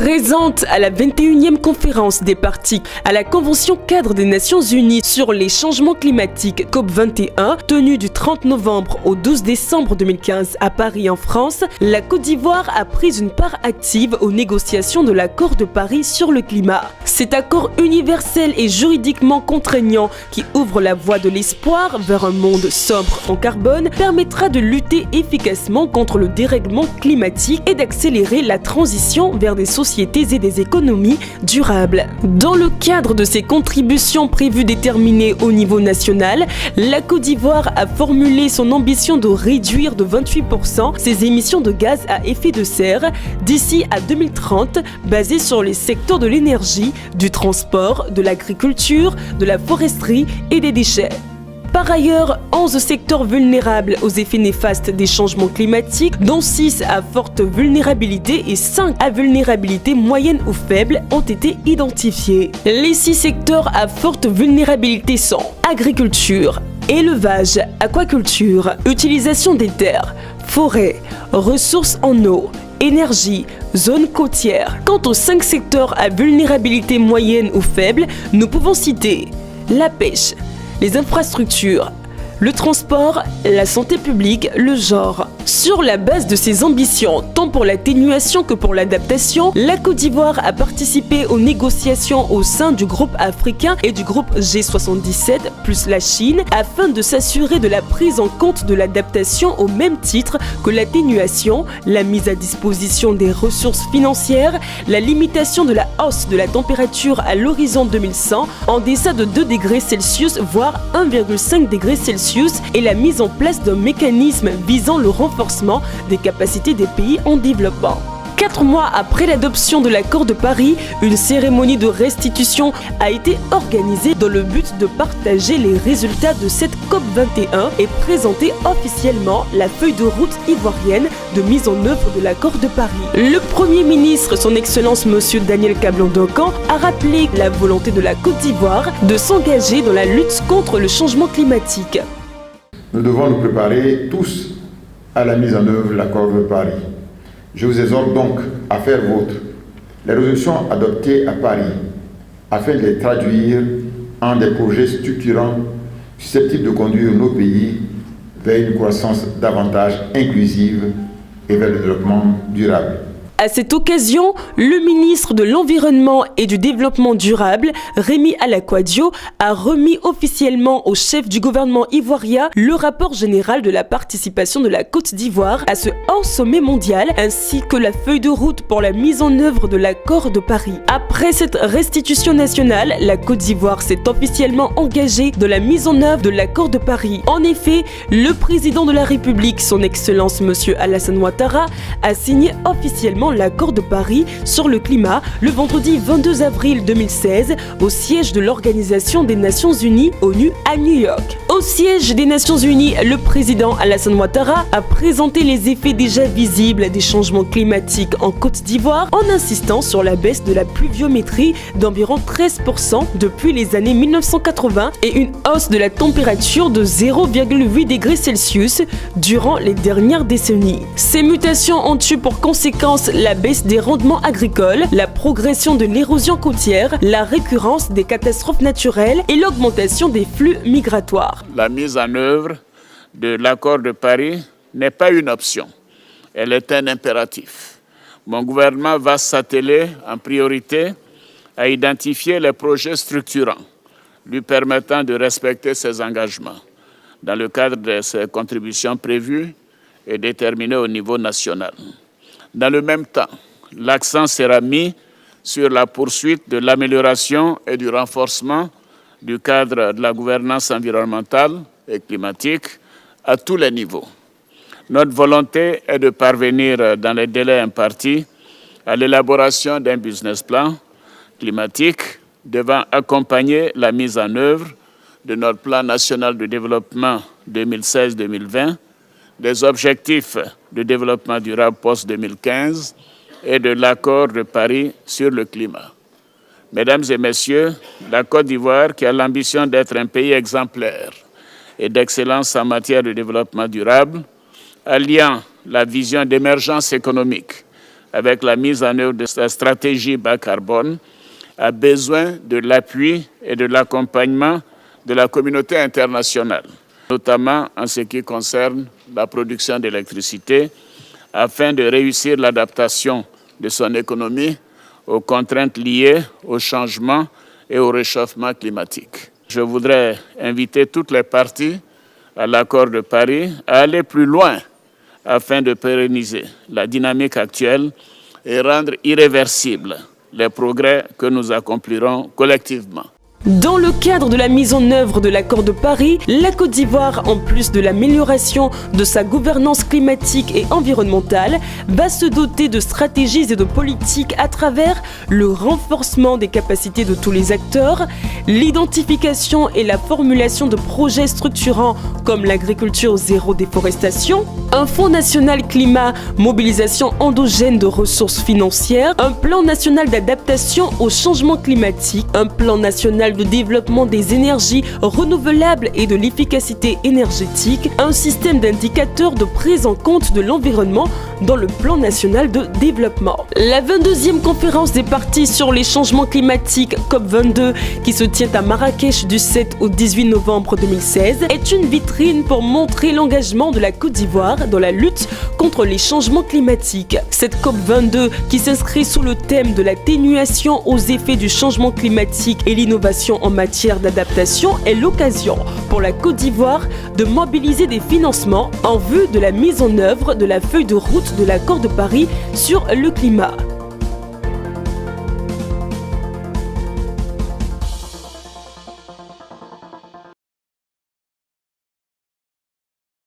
Présente à la 21e conférence des parties à la Convention cadre des Nations Unies sur les changements climatiques COP21, tenue du 30 novembre au 12 décembre 2015 à Paris en France, la Côte d'Ivoire a pris une part active aux négociations de l'accord de Paris sur le climat. Cet accord universel et juridiquement contraignant qui ouvre la voie de l'espoir vers un monde sobre en carbone permettra de lutter efficacement contre le dérèglement climatique et d'accélérer la transition vers des sociétés et des économies durables. Dans le cadre de ces contributions prévues déterminées au niveau national, la Côte d'Ivoire a formulé son ambition de réduire de 28% ses émissions de gaz à effet de serre d'ici à 2030, basées sur les secteurs de l'énergie, du transport, de l'agriculture, de la foresterie et des déchets. Par ailleurs, 11 secteurs vulnérables aux effets néfastes des changements climatiques, dont 6 à forte vulnérabilité et 5 à vulnérabilité moyenne ou faible, ont été identifiés. Les 6 secteurs à forte vulnérabilité sont agriculture, élevage, aquaculture, utilisation des terres, forêt, ressources en eau, énergie, zone côtière. Quant aux 5 secteurs à vulnérabilité moyenne ou faible, nous pouvons citer la pêche, les infrastructures, le transport, la santé publique, le genre. Sur la base de ses ambitions, tant pour l'atténuation que pour l'adaptation, la Côte d'Ivoire a participé aux négociations au sein du groupe africain et du groupe G77, plus la Chine, afin de s'assurer de la prise en compte de l'adaptation au même titre que l'atténuation, la mise à disposition des ressources financières, la limitation de la hausse de la température à l'horizon 2100 en deçà de 2 degrés Celsius, voire 1,5 degrés Celsius, et la mise en place d'un mécanisme visant le renforcement des capacités des pays en développement. 4 mois après l'adoption de l'accord de Paris, une cérémonie de restitution a été organisée dans le but de partager les résultats de cette COP21 et présenter officiellement la feuille de route ivoirienne de mise en œuvre de l'accord de Paris. Le Premier ministre, son Excellence Monsieur Daniel Kablan-Duncan, a rappelé la volonté de la Côte d'Ivoire de s'engager dans la lutte contre le changement climatique. Nous devons nous préparer tous à la mise en œuvre de l'accord de Paris. Je vous exhorte donc à faire vôtre les résolutions adoptées à Paris afin de les traduire en des projets structurants susceptibles de conduire nos pays vers une croissance davantage inclusive et vers le développement durable. À cette occasion, le ministre de l'Environnement et du Développement durable, Rémi Alakwadio, a remis officiellement au chef du gouvernement ivoirien le rapport général de la participation de la Côte d'Ivoire à ce haut sommet mondial, ainsi que la feuille de route pour la mise en œuvre de l'accord de Paris. Après cette restitution nationale, la Côte d'Ivoire s'est officiellement engagée dans la mise en œuvre de l'accord de Paris. En effet, le président de la République, son Excellence Monsieur Alassane Ouattara, a signé officiellement l'accord de Paris sur le climat le vendredi 22 avril 2016 au siège de l'Organisation des Nations Unies, ONU, à New York. Au siège des Nations Unies, le président Alassane Ouattara a présenté les effets déjà visibles des changements climatiques en Côte d'Ivoire en insistant sur la baisse de la pluviométrie d'environ 13% depuis les années 1980 et une hausse de la température de 0,8 degrés Celsius durant les dernières décennies. Ces mutations ont eu pour conséquence la baisse des rendements agricoles, la progression de l'érosion côtière, la récurrence des catastrophes naturelles et l'augmentation des flux migratoires. La mise en œuvre de l'accord de Paris n'est pas une option, elle est un impératif. Mon gouvernement va s'atteler en priorité à identifier les projets structurants lui permettant de respecter ses engagements dans le cadre de ses contributions prévues et déterminées au niveau national. Dans le même temps, l'accent sera mis sur la poursuite de l'amélioration et du renforcement du cadre de la gouvernance environnementale et climatique à tous les niveaux. Notre volonté est de parvenir dans les délais impartis à l'élaboration d'un business plan climatique devant accompagner la mise en œuvre de notre plan national de développement 2016-2020, des objectifs de développement durable post-2015 et de l'accord de Paris sur le climat. Mesdames et messieurs, la Côte d'Ivoire, qui a l'ambition d'être un pays exemplaire et d'excellence en matière de développement durable, alliant la vision d'émergence économique avec la mise en œuvre de sa stratégie bas carbone, a besoin de l'appui et de l'accompagnement de la communauté internationale, notamment en ce qui concerne la production d'électricité, afin de réussir l'adaptation de son économie aux contraintes liées au changement et au réchauffement climatique. Je voudrais inviter toutes les parties à l'accord de Paris à aller plus loin afin de pérenniser la dynamique actuelle et rendre irréversibles les progrès que nous accomplirons collectivement. Dans le cadre de la mise en œuvre de l'accord de Paris, la Côte d'Ivoire, en plus de l'amélioration de sa gouvernance climatique et environnementale, va se doter de stratégies et de politiques à travers le renforcement des capacités de tous les acteurs, l'identification et la formulation de projets structurants comme l'agriculture zéro déforestation, un fonds national climat, mobilisation endogène de ressources financières, un plan national d'adaptation au changement climatique, un plan national de développement des énergies renouvelables et de l'efficacité énergétique, un système d'indicateurs de prise en compte de l'environnement dans le plan national de développement. La 22e conférence des parties sur les changements climatiques COP22 qui se tient à Marrakech du 7 au 18 novembre 2016 est une vitrine pour montrer l'engagement de la Côte d'Ivoire dans la lutte contre les changements climatiques. Cette COP22 qui s'inscrit sous le thème de l'atténuation aux effets du changement climatique et l'innovation en matière d'adaptation est l'occasion pour la Côte d'Ivoire de mobiliser des financements en vue de la mise en œuvre de la feuille de route de l'accord de Paris sur le climat.